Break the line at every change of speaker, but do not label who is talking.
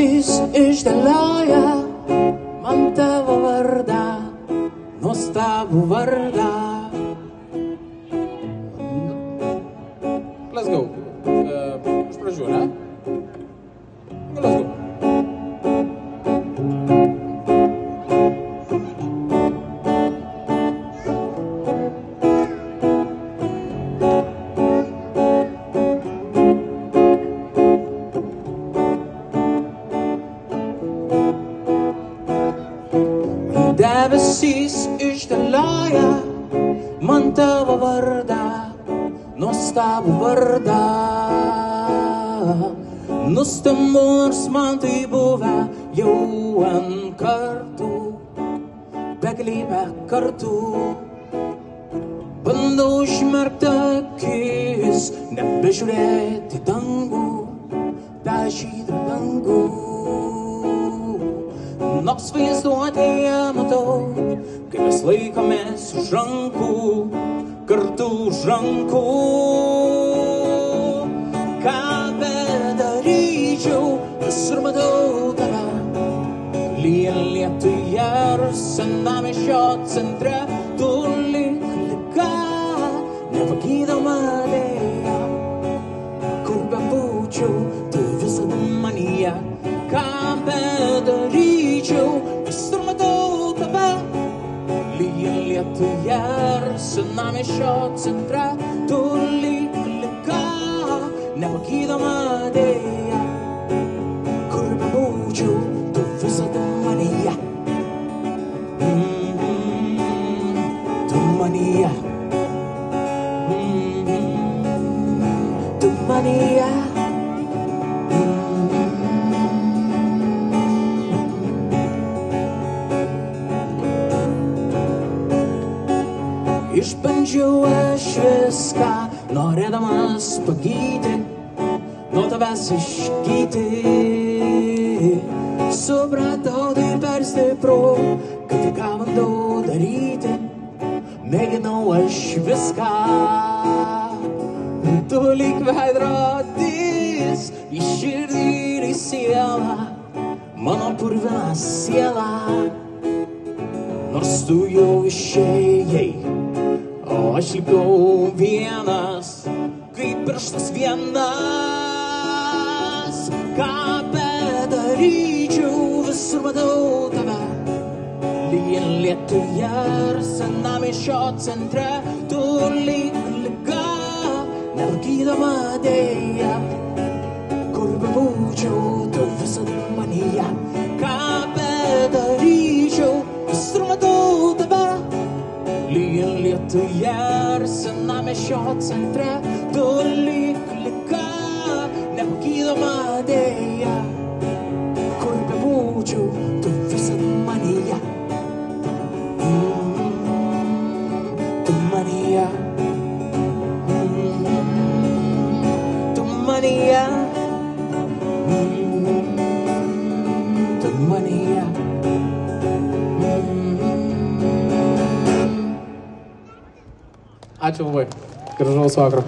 debesys išdėlioja man tavo vardą, nuostabų vardą.
Let's go. Iš pradžių, ne? Let's go.
Debesys išdėlioja man tavo vardą, nuostabų vardą. Nustambus man tai buvę jau ant kartų, begalybę kartų. Bandau užmerkti akis, nebežiūrėti dangų, dažytą dangų. Nors vaizduotėje matau, kaip mes laikomės už rankų, kartu už rankų. Ką bedaryčiau, visur matau tave, lyjant lietuje ir senamiesčio centre. Tu lyg liga, nepagydoma deja, kur bebūčiau, tu visada manyje. Ką bedaryčiau, visur matau tave, lyjant lietuje ir senamiesčio centre. Tu lyg liga, nepagydoma deja, kur bebūčiau, tu visada manyje. Tu manyje. Tu manyje. Išbandžiau aš viską, norėdamas pagyti, nuo tavęs išgyti. Supratau, tai per stipru, kad tai ką bandau daryti, mėginau aš viską. Tu lyg veidrodis, į širdį ir į sielą, mano purvina siela. Nors tu jau išėjai, o aš likau vienas, kaip pirštas vienas. Ką bedaryčiau, visur matau tave, lyjant lietuje ir senamiesčio centre. Tu lyg liga, nepagydoma deja, kur bebūčiau, tu visada manyje. Ką bedaryčiau, visur matau tave, lyjant lietuje ir senamiesčio centre. Tu lyg liga, nepagydoma deja, kur bebūčiau, tu visada manyje. Tu manyje. Tu manyje. Tu manyje.
Ačiū labai. Gražaus vakaro.